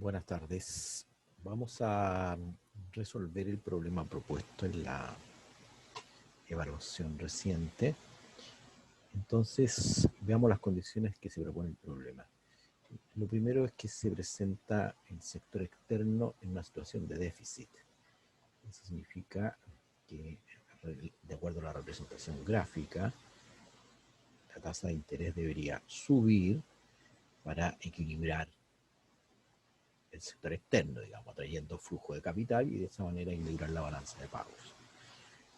Buenas tardes. Vamos a resolver el problema propuesto en la evaluación reciente. Entonces, veamos las condiciones que se propone el problema. Lo primero es que se presenta el sector externo en una situación de déficit. Eso significa que, de acuerdo a la representación gráfica, la tasa de interés debería subir para equilibrar el sector externo, digamos, atrayendo flujo de capital y de esa manera equilibrar la balanza de pagos.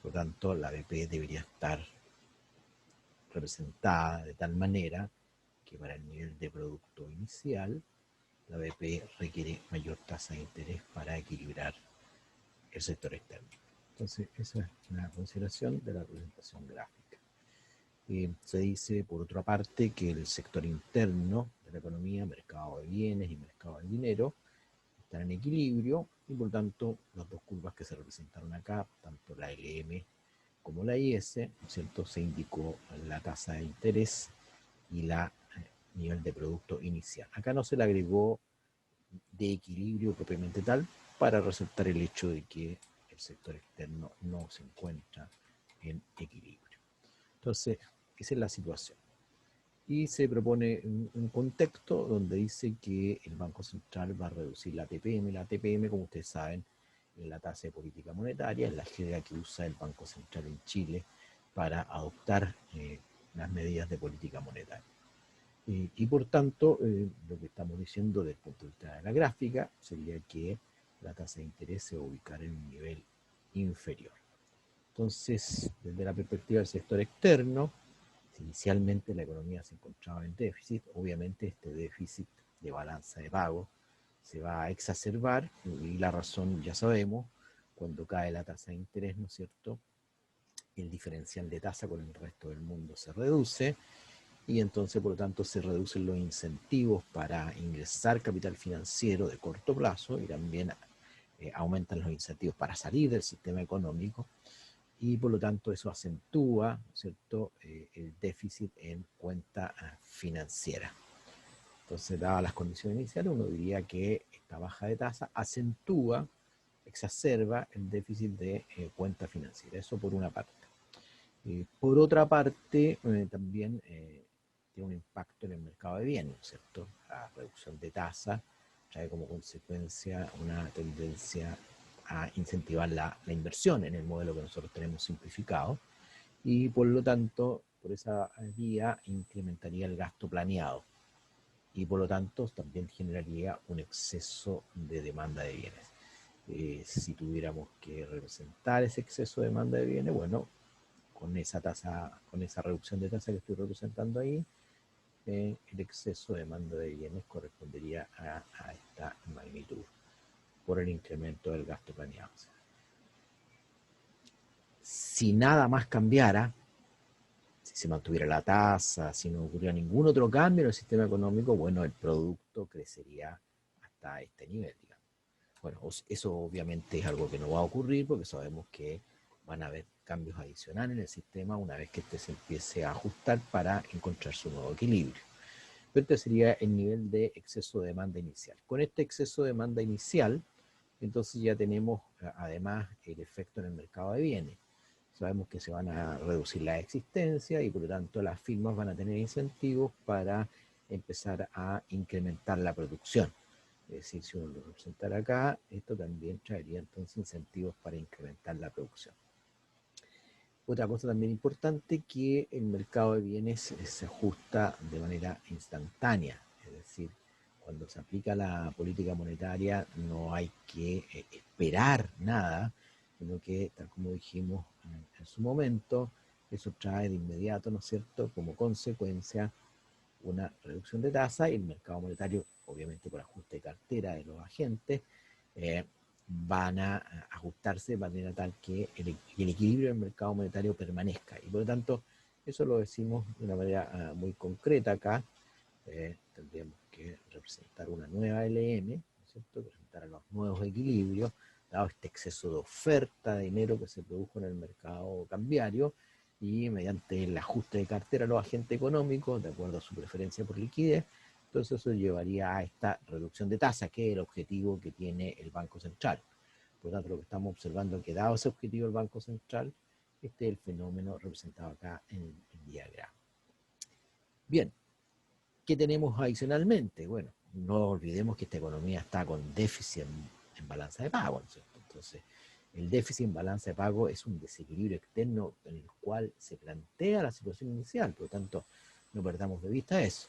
Por lo tanto, la BP debería estar representada de tal manera que para el nivel de producto inicial, la BP requiere mayor tasa de interés para equilibrar el sector externo. Entonces, esa es una consideración de la representación gráfica. Se dice, por otra parte, que el sector interno de la economía, mercado de bienes y mercado del dinero, están en equilibrio y por tanto las dos curvas que se representaron acá, tanto la LM como la IS, ¿cierto? Se indicó la tasa de interés y la nivel de producto inicial. Acá no se le agregó de equilibrio propiamente tal para resaltar el hecho de que el sector externo no se encuentra en equilibrio. Entonces, esa es la situación. Y se propone un contexto donde dice que el Banco Central va a reducir la TPM. La TPM, como ustedes saben, es la tasa de política monetaria, es la jerga que usa el Banco Central en Chile para adoptar las medidas de política monetaria. Y por tanto, lo que estamos diciendo desde el punto de vista de la gráfica sería que la tasa de interés se va a ubicar en un nivel inferior. Entonces, desde la perspectiva del sector externo, si inicialmente la economía se encontraba en déficit, obviamente este déficit de balanza de pago se va a exacerbar y la razón ya sabemos, cuando cae la tasa de interés, ¿no es cierto? El diferencial de tasa con el resto del mundo se reduce y entonces por lo tanto se reducen los incentivos para ingresar capital financiero de corto plazo y también aumentan los incentivos para salir del sistema económico y por lo tanto eso acentúa, ¿cierto?, el déficit en cuenta financiera. Entonces, dadas las condiciones iniciales, uno diría que esta baja de tasa acentúa, exacerba el déficit de cuenta financiera. Eso por una parte. Por otra parte, también tiene un impacto en el mercado de bienes, ¿cierto? La reducción de tasa trae como consecuencia una tendencia a incentivar la inversión en el modelo que nosotros tenemos simplificado y por lo tanto, por esa vía incrementaría el gasto planeado y por lo tanto también generaría un exceso de demanda de bienes. Si tuviéramos que representar ese exceso de demanda de bienes, bueno, con esa tasa, con esa reducción de tasa que estoy representando ahí, el exceso de demanda de bienes correspondería a esta magnitud por el incremento del gasto planeado. Si nada más cambiara, si se mantuviera la tasa, si no ocurriera ningún otro cambio en el sistema económico, bueno, el producto crecería hasta este nivel, digamos. Bueno, eso obviamente es algo que no va a ocurrir porque sabemos que van a haber cambios adicionales en el sistema una vez que este se empiece a ajustar para encontrar su nuevo equilibrio. Pero este sería el nivel de exceso de demanda inicial. Con este exceso de demanda inicial, entonces ya tenemos además el efecto en el mercado de bienes. Sabemos que se van a reducir las existencias y por lo tanto las firmas van a tener incentivos para empezar a incrementar la producción. Es decir, si uno lo representara acá, esto también traería entonces incentivos para incrementar la producción. Otra cosa también importante, que el mercado de bienes se ajusta de manera instantánea, es decir, cuando se aplica la política monetaria no hay que esperar nada, sino que, tal como dijimos en su momento, eso trae de inmediato, ¿no es cierto?, como consecuencia una reducción de tasa y el mercado monetario, obviamente por ajuste de cartera de los agentes, van a ajustarse de manera tal que el equilibrio del mercado monetario permanezca. Y por lo tanto, eso lo decimos de una manera muy concreta acá. Tendríamos que representar una nueva LM, ¿no es cierto?, presentar a los nuevos equilibrios, dado este exceso de oferta de dinero que se produjo en el mercado cambiario, y mediante el ajuste de cartera a los agentes económicos, de acuerdo a su preferencia por liquidez, Entonces eso llevaría a esta reducción de tasa, que es el objetivo que tiene el Banco Central. Por lo tanto, lo que estamos observando es que dado ese objetivo del Banco Central, este es el fenómeno representado acá en el diagrama. Bien, ¿qué tenemos adicionalmente? Bueno, no olvidemos que esta economía está con déficit en balanza de pago, ¿no es cierto? Entonces, el déficit en balanza de pago es un desequilibrio externo en el cual se plantea la situación inicial, por lo tanto, no perdamos de vista eso.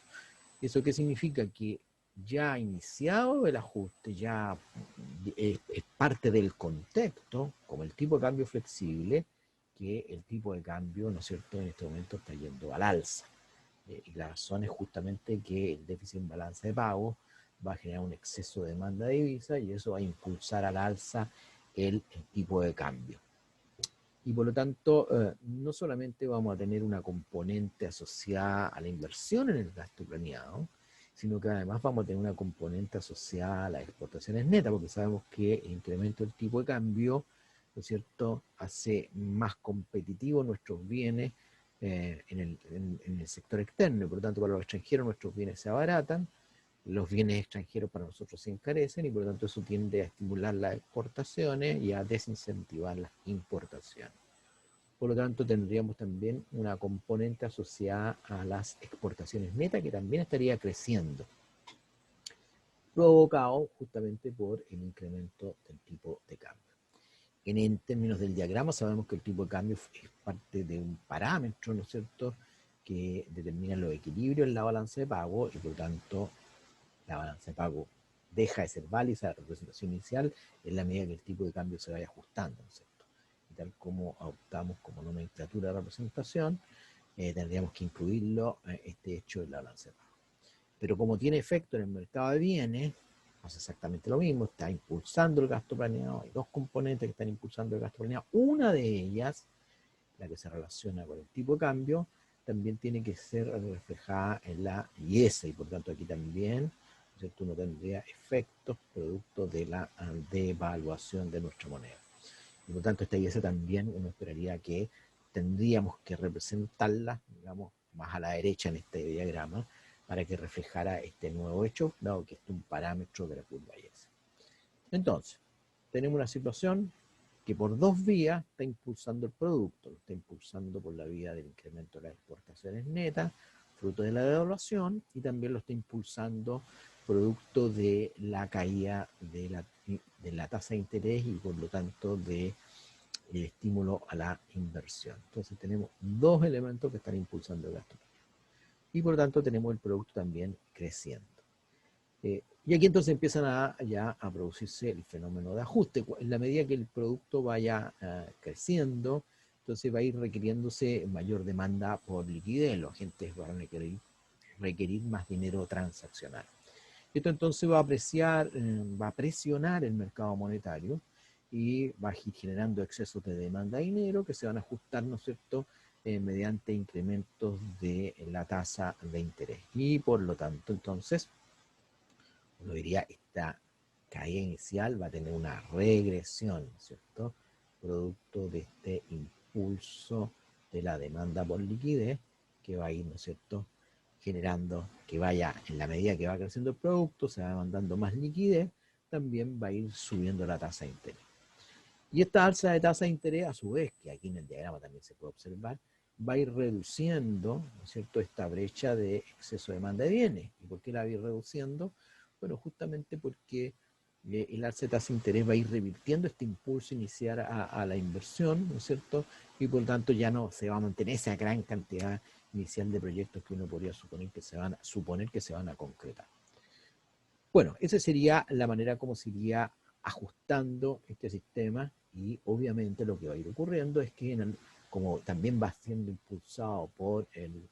¿Eso qué significa? Que ya iniciado el ajuste, ya es parte del contexto, como el tipo de cambio flexible, que el tipo de cambio, ¿no es cierto?, en este momento está yendo al alza. Y la razón es justamente que el déficit en balanza de pago va a generar un exceso de demanda de divisa y eso va a impulsar al alza el tipo de cambio. Y por lo tanto, no solamente vamos a tener una componente asociada a la inversión en el gasto planeado, sino que además vamos a tener una componente asociada a las exportaciones netas, porque sabemos que el incremento del tipo de cambio, ¿no es cierto?, hace más competitivos nuestros bienes en el sector externo, y por lo tanto para los extranjeros nuestros bienes se abaratan, los bienes extranjeros para nosotros se encarecen y por lo tanto eso tiende a estimular las exportaciones y a desincentivar las importaciones. Por lo tanto tendríamos también una componente asociada a las exportaciones netas que también estaría creciendo, provocado justamente por el incremento del tipo de cambio. En términos del diagrama sabemos que el tipo de cambio es parte de un parámetro, ¿no es cierto?, que determina los equilibrios en la balanza de pago y por lo tanto la balanza de pago deja de ser válida, la representación inicial, en la medida que el tipo de cambio se vaya ajustando, ¿no es cierto? Y tal como adoptamos como nomenclatura de representación, tendríamos que incluirlo este hecho en la balanza de pago. Pero como tiene efecto en el mercado de bienes, pasa exactamente lo mismo, está impulsando el gasto planeado, hay dos componentes que están impulsando el gasto planeado, una de ellas, la que se relaciona con el tipo de cambio, también tiene que ser reflejada en la IS, y por tanto aquí también, ¿cierto?, uno tendría efectos producto de la devaluación de nuestra moneda. Y por tanto esta IS también uno esperaría que tendríamos que representarla, digamos, más a la derecha en este diagrama, para que reflejara este nuevo hecho, dado que este es un parámetro de la curva IS. Entonces, tenemos una situación que por dos vías está impulsando el producto, lo está impulsando por la vía del incremento de las exportaciones netas, fruto de la devaluación, y también lo está impulsando producto de la caída de la tasa de interés y por lo tanto de el estímulo a la inversión. Entonces tenemos dos elementos que están impulsando el gasto y por lo tanto tenemos el producto también creciendo. Y aquí entonces empiezan ya a producirse el fenómeno de ajuste. En la medida que el producto vaya creciendo, entonces va a ir requiriéndose mayor demanda por liquidez. Los agentes van a requerir más dinero transaccional. Esto entonces va a presionar el mercado monetario y va a ir generando excesos de demanda de dinero que se van a ajustar, ¿no es cierto?, mediante incrementos de la tasa de interés. Y por lo tanto, entonces, uno diría, esta caída inicial va a tener una regresión, ¿cierto?, producto de este impulso de la demanda por liquidez que va a ir, ¿no es cierto?, generando que vaya, en la medida que va creciendo el producto, se va demandando más liquidez, también va a ir subiendo la tasa de interés. Y esta alza de tasa de interés, a su vez, que aquí en el diagrama también se puede observar, va a ir reduciendo, ¿no es cierto?, esta brecha de exceso de demanda de bienes. ¿Y por qué la va a ir reduciendo? Bueno, justamente porque el alza de tasa de interés va a ir revirtiendo este impulso inicial a la inversión, ¿no es cierto?, y por lo tanto ya no se va a mantener esa gran cantidad inicial de proyectos que uno podría suponer que se van a concretar. Bueno, esa sería la manera como se iría ajustando este sistema y obviamente lo que va a ir ocurriendo es que como también va siendo impulsado por el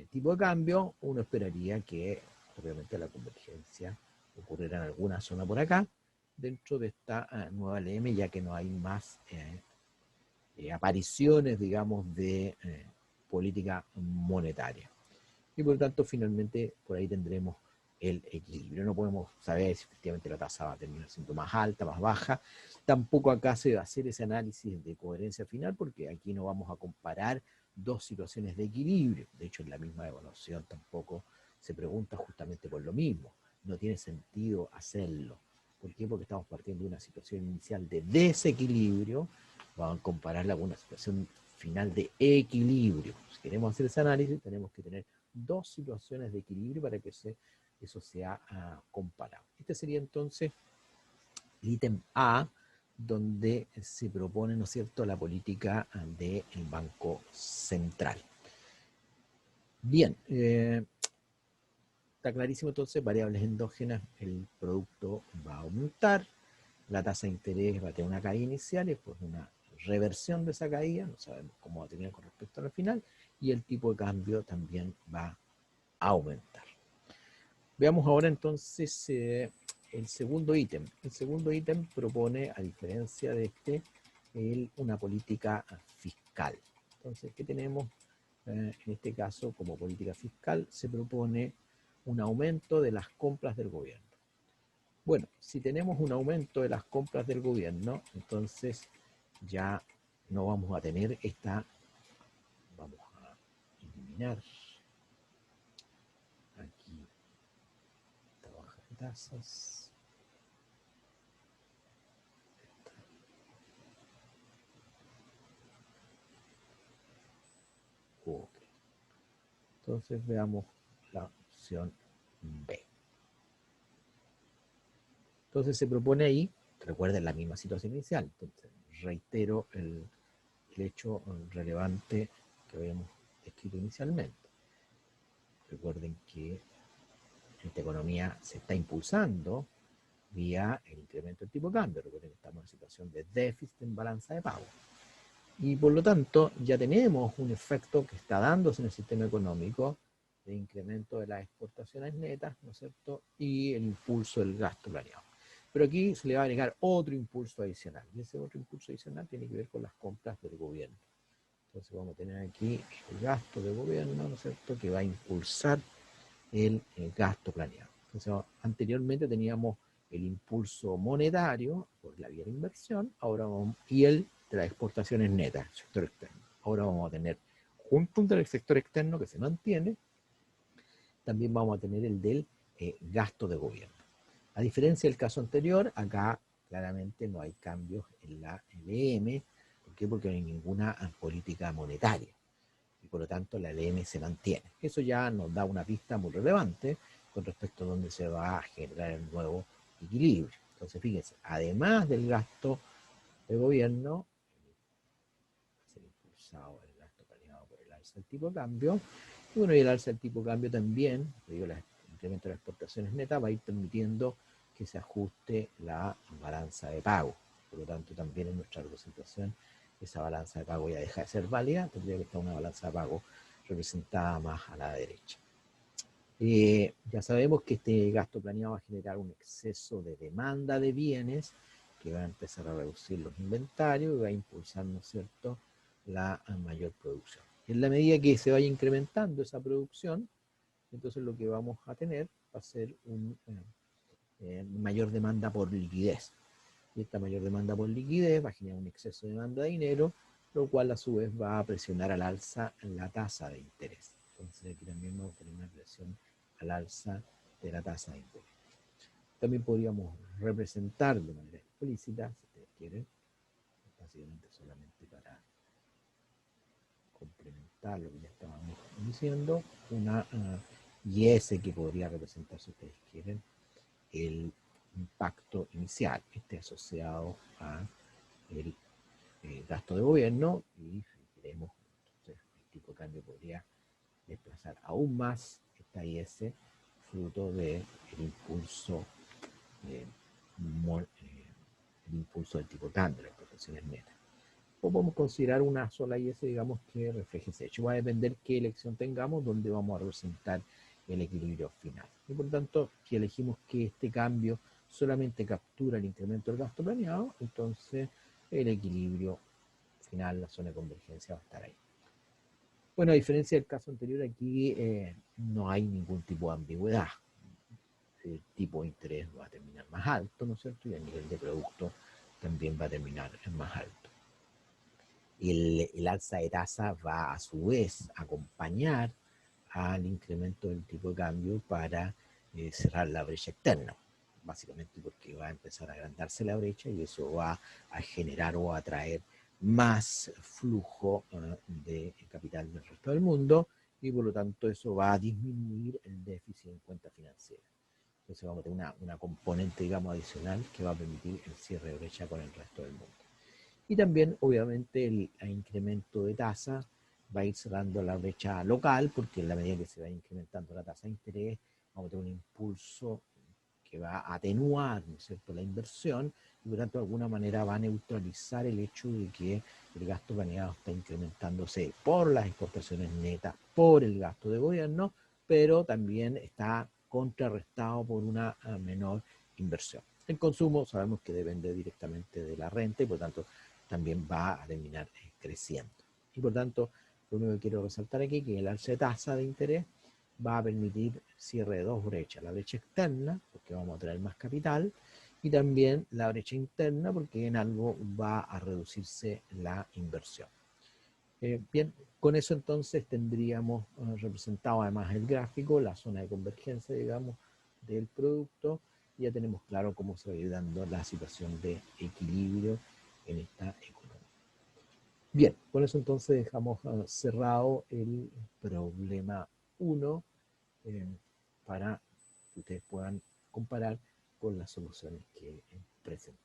tipo de cambio, uno esperaría que obviamente la convergencia ocurriera en alguna zona por acá dentro de esta nueva LM, ya que no hay más apariciones, digamos, de política monetaria. Y por lo tanto, finalmente, por ahí tendremos el equilibrio. No podemos saber si efectivamente la tasa va a terminar siendo más alta, más baja. Tampoco acá se va a hacer ese análisis de coherencia final, porque aquí no vamos a comparar dos situaciones de equilibrio. De hecho, en la misma evaluación tampoco se pregunta justamente por lo mismo. No tiene sentido hacerlo. ¿Por qué? Porque estamos partiendo de una situación inicial de desequilibrio, vamos a compararla con una situación final de equilibrio. Si queremos hacer ese análisis, tenemos que tener dos situaciones de equilibrio para que eso sea comparado. Este sería entonces el ítem A, donde se propone, ¿no es cierto?, la política del Banco Central. Bien, está clarísimo entonces, variables endógenas, el producto va a aumentar, la tasa de interés va a tener una caída inicial y después una reversión de esa caída, no sabemos cómo va a tener con respecto al final, y el tipo de cambio también va a aumentar. Veamos ahora entonces el segundo ítem. El segundo ítem propone, a diferencia de este, una política fiscal. Entonces, ¿qué tenemos en este caso como política fiscal? Se propone un aumento de las compras del gobierno. Bueno, si tenemos un aumento de las compras del gobierno, entonces ya no vamos a tener esta, vamos a eliminar aquí esta baja de tasas. Ok. Entonces veamos la opción B. Entonces se propone ahí, recuerden la misma situación inicial, entonces reitero el hecho relevante que habíamos descrito inicialmente. Recuerden que esta economía se está impulsando vía el incremento del tipo de cambio. Recuerden que estamos en situación de déficit en balanza de pago. Y por lo tanto ya tenemos un efecto que está dándose en el sistema económico de incremento de las exportaciones netas, ¿no es cierto? Y el impulso del gasto planeado. Pero aquí se le va a agregar otro impulso adicional. Y ese otro impulso adicional tiene que ver con las compras del gobierno. Entonces vamos a tener aquí el gasto del gobierno, ¿no es cierto?, que va a impulsar el gasto planeado. Entonces, anteriormente teníamos el impulso monetario por la vía de inversión, ahora vamos, y el de las exportaciones netas, sector externo. Ahora vamos a tener, junto del sector externo que se mantiene, también vamos a tener el del gasto de gobierno. A diferencia del caso anterior, acá claramente no hay cambios en la LM. ¿Por qué? Porque no hay ninguna política monetaria y por lo tanto la LM se mantiene. Eso ya nos da una pista muy relevante con respecto a dónde se va a generar el nuevo equilibrio. Entonces, fíjense, además del gasto de gobierno, va a ser impulsado el gasto planeado por el alza del tipo de cambio. Y bueno, y el alza del tipo de cambio también, digo, el incremento de las exportaciones netas va a ir permitiendo que se ajuste la balanza de pago. Por lo tanto, también en nuestra representación, esa balanza de pago ya deja de ser válida, tendría que estar una balanza de pago representada más a la derecha. Ya sabemos que este gasto planeado va a generar un exceso de demanda de bienes que va a empezar a reducir los inventarios y va a impulsar, ¿no es cierto?, la mayor producción. Y en la medida que se vaya incrementando esa producción, entonces lo que vamos a tener va a ser una mayor demanda por liquidez. Y esta mayor demanda por liquidez va a generar un exceso de demanda de dinero, lo cual a su vez va a presionar al alza la tasa de interés. Entonces aquí también vamos a tener una presión al alza de la tasa de interés. También podríamos representar de manera explícita, si ustedes quieren, básicamente solamente para complementar lo que ya estábamos diciendo, una IS que podría representar, si ustedes quieren, el impacto inicial, asociado a el gasto de gobierno, y si queremos, entonces el tipo de cambio podría desplazar aún más esta IS fruto del impulso el impulso del tipo de cambio, las exportaciones netas. O podemos considerar una sola IS, digamos, que refleje ese hecho. Va a depender qué elección tengamos, donde vamos a representar el equilibrio final. Y por lo tanto, si elegimos que este cambio solamente captura el incremento del gasto planeado, entonces el equilibrio final, la zona de convergencia va a estar ahí. Bueno, a diferencia del caso anterior, aquí no hay ningún tipo de ambigüedad. El tipo de interés va a terminar más alto, ¿no es cierto? Y el nivel de producto también va a terminar más alto. El alza de tasa va a su vez a acompañar al incremento del tipo de cambio para cerrar la brecha externa, básicamente porque va a empezar a agrandarse la brecha y eso va a generar o a atraer más flujo de capital del resto del mundo y por lo tanto eso va a disminuir el déficit en cuenta financiera. Entonces vamos a tener una componente, digamos, adicional que va a permitir el cierre de brecha con el resto del mundo. Y también, obviamente, el incremento de tasa va a ir cerrando la brecha local, porque en la medida que se va incrementando la tasa de interés, vamos a tener un impulso que va a atenuar, ¿no es cierto?, la inversión y por tanto de alguna manera va a neutralizar el hecho de que el gasto planeado está incrementándose por las exportaciones netas, por el gasto de gobierno, pero también está contrarrestado por una menor inversión. El consumo sabemos que depende directamente de la renta y por tanto también va a terminar creciendo. Y por tanto, lo único que quiero resaltar aquí es que el alza de tasa de interés va a permitir cierre de dos brechas, la brecha externa, porque vamos a traer más capital, y también la brecha interna, porque en algo va a reducirse la inversión. Bien, con eso entonces tendríamos representado además el gráfico, la zona de convergencia, digamos, del producto, y ya tenemos claro cómo se va a ir dando la situación de equilibrio en esta economía. Bien, con eso entonces dejamos cerrado el problema 1 para que ustedes puedan comparar con las soluciones que presentan.